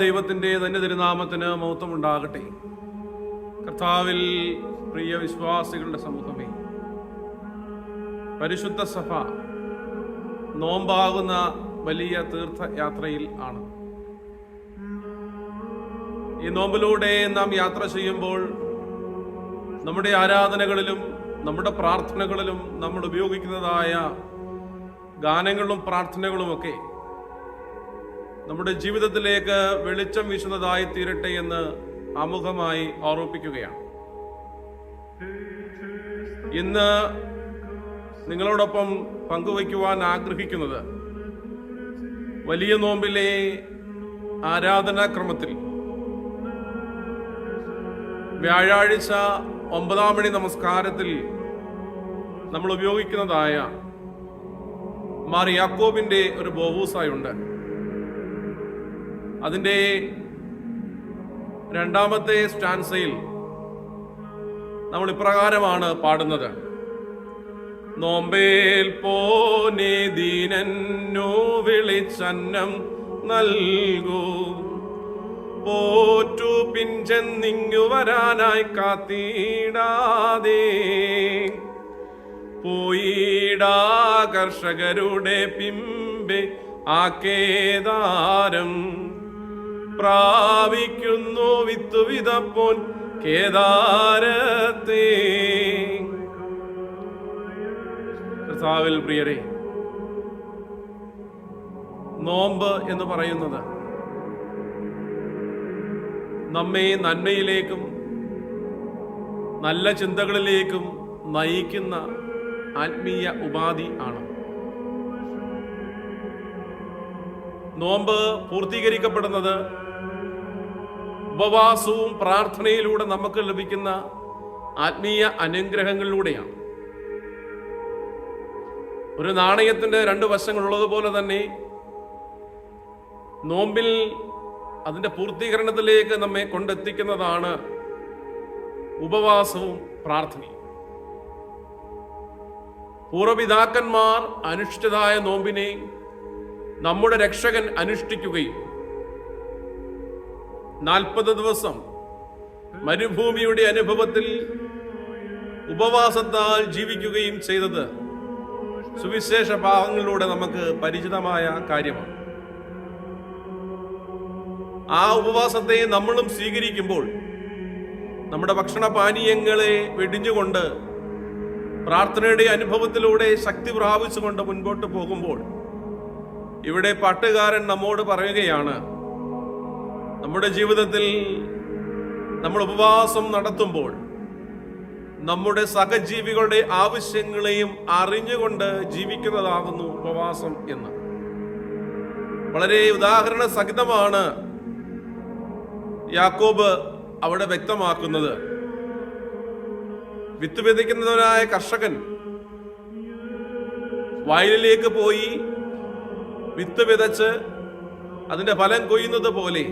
ദൈവത്തിൻ്റെ തന്നെ തിരുനാമത്തിന് മഹത്വം ഉണ്ടാകട്ടെ. കർത്താവിൽ പ്രിയ വിശ്വാസികളുടെ സമൂഹമേ, പരിശുദ്ധ സഭ നോമ്പാകുന്ന വലിയ തീർത്ഥയാത്രയിൽ ആണ്. ഈ നോമ്പിലൂടെ നാം യാത്ര ചെയ്യുമ്പോൾ നമ്മുടെ ആരാധനകളിലും നമ്മുടെ പ്രാർത്ഥനകളിലും നമ്മൾ ഉപയോഗിക്കുന്നതായ ഗാനങ്ങളും പ്രാർത്ഥനകളുമൊക്കെ നമ്മുടെ ജീവിതത്തിലേക്ക് വെളിച്ചം വീശുന്നതായി തീരട്ടെ എന്ന് ആമുഖമായി ഓർമ്മിപ്പിക്കുകയാണ്. ഇന്ന് നിങ്ങളോടൊപ്പം പങ്കുവയ്ക്കുവാൻ ആഗ്രഹിക്കുന്നത് വലിയ നോമ്പിലെ ആരാധനാക്രമത്തിൽ വ്യാഴാഴ്ച 9-ാം മണി നമസ്കാരത്തിൽ നമ്മൾ ഉപയോഗിക്കുന്നതായ മാർ യാക്കോബിന്റെ ഒരു ബോവൂസായുണ്ട്. അതിൻ്റെ 2-ാമത്തെ സ്റ്റാൻസയിൽ നമ്മൾ ഇപ്രകാരമാണ് പാടുന്നത്: നോമ്പേൽ പോനെ ദീനന്നു വിളിച്ചന്നം നൽകൂ, പോറ്റു പിഞ്ചെന്നിങ്ങു വരാനായി കാത്തിടാതെ, പോയിടാ കർഷകരുടെ പിമ്പെ ആക്കേദാരം, പ്രാപിക്കുന്നു വിത്തു വിതപ്പോൻ കേദാരത്തെ. കർത്താവിൽ പ്രിയരെ, നോമ്പ് എന്ന് പറയുന്നത് നമ്മെ നന്മയിലേക്കും നല്ല ചിന്തകളിലേക്കും നയിക്കുന്ന ആത്മീയ ഉപാധി ആണ്. നോമ്പ് പൂർത്തീകരിക്കപ്പെടുന്നത് ഉപവാസവും പ്രാർത്ഥനയിലൂടെ നമുക്ക് ലഭിക്കുന്ന ആത്മീയ അനുഗ്രഹങ്ങളിലൂടെയാണ്. ഒരു നാണയത്തിന്റെ 2 വശങ്ങളുള്ളതുപോലെ തന്നെ നോമ്പിൽ അതിൻ്റെ പൂർത്തീകരണത്തിലേക്ക് നമ്മെ കൊണ്ടെത്തിക്കുന്നതാണ് ഉപവാസവും പ്രാർത്ഥനയും. പൂർവപിതാക്കന്മാർ അനുഷ്ഠിതമായ നോമ്പിനെ നമ്മുടെ രക്ഷകൻ അനുഷ്ഠിക്കുകയും 40 ദിവസം മരുഭൂമിയുടെ അനുഭവത്തിൽ ഉപവാസത്താൽ ജീവിക്കുകയും ചെയ്തത് സുവിശേഷ ഭാഗങ്ങളിലൂടെ നമുക്ക് പരിചിതമായ കാര്യമാണ്. ആ ഉപവാസത്തെ നമ്മളും സ്വീകരിക്കുമ്പോൾ നമ്മുടെ ഭക്ഷണപാനീയങ്ങളെ വെടിഞ്ഞുകൊണ്ട് പ്രാർത്ഥനയുടെ അനുഭവത്തിലൂടെ ശക്തി പ്രാപിച്ചുകൊണ്ട് മുൻപോട്ട് പോകുമ്പോൾ ഇവിടെ പാട്ടുകാരൻ നമ്മോട് പറയുകയാണ്, നമ്മുടെ ജീവിതത്തിൽ നമ്മൾ ഉപവാസം നടത്തുമ്പോൾ നമ്മുടെ സഹജീവികളുടെ ആവശ്യങ്ങളെയും അറിഞ്ഞുകൊണ്ട് ജീവിക്കുന്നതാകുന്നു ഉപവാസം എന്ന്. വളരെ ഉദാഹരണ സഹിതമാണ് യാക്കോബ് അവിടെ വ്യക്തമാക്കുന്നത്. വിത്ത് വിതയ്ക്കുന്നവനായ കർഷകൻ വയലിലേക്ക് പോയി വിത്ത് വിതച്ച് അതിന്റെ ഫലം കൊയ്യുന്നത് പോലെ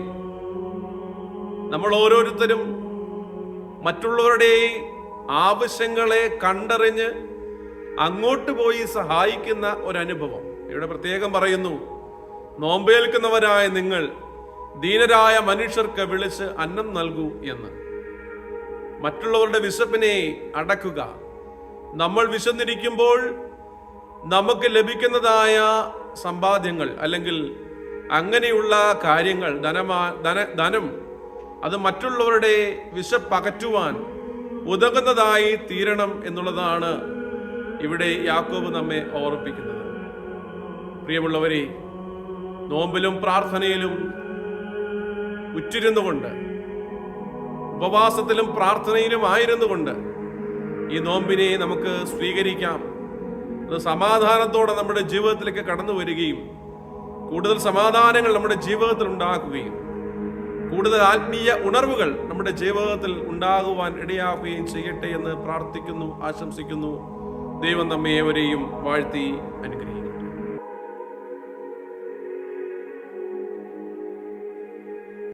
നമ്മൾ ഓരോരുത്തരും മറ്റുള്ളവരുടെ ആവശ്യങ്ങളെ കണ്ടറിഞ്ഞ് അങ്ങോട്ട് പോയി സഹായിക്കുന്ന ഒരനുഭവം. ഇവിടെ പ്രത്യേകം പറയുന്നു, നോമ്പേൽക്കുന്നവരായ നിങ്ങൾ ദീനരായ മനുഷ്യർക്ക് വിളിച്ച് അന്നം നൽകൂ എന്ന്. മറ്റുള്ളവരുടെ വിശപ്പിനെ അടക്കുക. നമ്മൾ വിശന്നിരിക്കുമ്പോൾ നമുക്ക് ലഭിക്കുന്നതായ സമ്പാദ്യങ്ങൾ അല്ലെങ്കിൽ അങ്ങനെയുള്ള കാര്യങ്ങൾ, ധനം അത് മറ്റുള്ളവരുടെ വിശപ്പകറ്റുവാൻ ഉതകുന്നതായി തീരണം എന്നുള്ളതാണ് ഇവിടെ യാക്കോബ് നമ്മെ ഓർമ്മിപ്പിക്കുന്നത്. പ്രിയമുള്ളവരെ, നോമ്പിലും പ്രാർത്ഥനയിലും ഉറ്റിരുന്നുകൊണ്ട്, ഉപവാസത്തിലും പ്രാർത്ഥനയിലും ആയിരുന്നുകൊണ്ട് ഈ നോമ്പിനെ നമുക്ക് സ്വീകരിക്കാം. അത് സമാധാനത്തോടെ നമ്മുടെ ജീവിതത്തിലേക്ക് കടന്നു വരികയും കൂടുതൽ സമാധാനങ്ങൾ നമ്മുടെ ജീവിതത്തിൽ ഉണ്ടാക്കുകയും കൂടുതൽ ആത്മീയ ഉണർവുകൾ നമ്മുടെ ജീവിതത്തിൽ ഉണ്ടാകുവാൻ ഇടയാക്കുകയും ചെയ്യട്ടെ എന്ന് പ്രാർത്ഥിക്കുന്നു, ആശംസിക്കുന്നു. ദൈവം നമ്മെ ഏവരെയും വാഴ്ത്തി അനുഗ്രഹിക്കും.